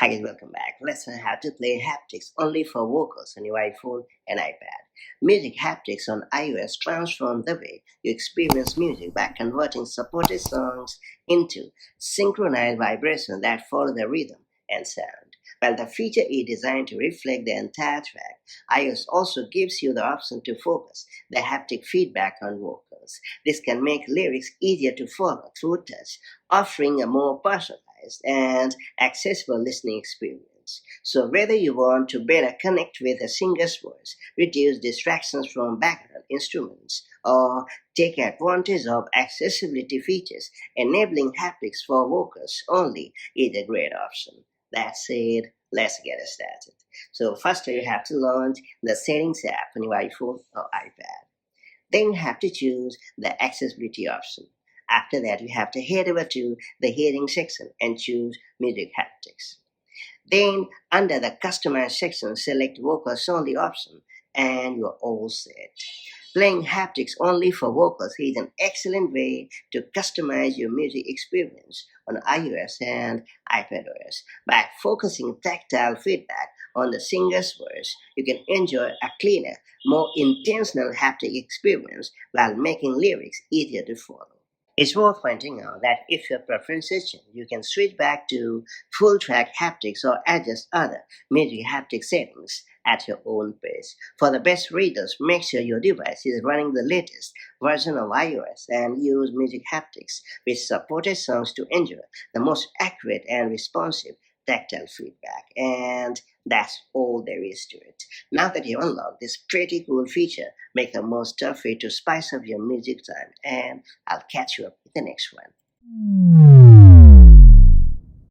Hi guys, welcome back. Let's learn how to play haptics only for vocals on your iPhone and iPad. Music haptics on iOS transform the way you experience music by converting supported songs into synchronized vibrations that follow the rhythm and sound. While the feature is designed to reflect the entire track, iOS also gives you the option to focus the haptic feedback on vocals. This can make lyrics easier to follow through touch, offering a more personalized and accessible listening experience. So, whether you want to better connect with a singer's voice, reduce distractions from background instruments, or take advantage of accessibility features, enabling haptics for vocals only is a great option. That's it. Let's get started. So, first you have to launch the Settings app on your iPhone or iPad. Then you have to choose the accessibility option. After that, you have to head over to the hearing section and choose Music Haptics. Then, under the Customize section, select Vocals Only option and you're all set. Playing haptics only for vocals is an excellent way to customize your music experience on iOS and iPadOS. By focusing tactile feedback on the singer's voice, you can enjoy a cleaner, more intentional haptic experience while making lyrics easier to follow. It's worth pointing out that if your preferences change, you can switch back to full track haptics or adjust other music haptic settings at your own pace. For the best readers, make sure your device is running the latest version of iOS and use music haptics with supported songs to enjoy the most accurate and responsive tactile feedback. And that's all there is to it. Now that you've unlocked this pretty cool feature, make the most of it to spice up your music time, and I'll catch you up with the next one.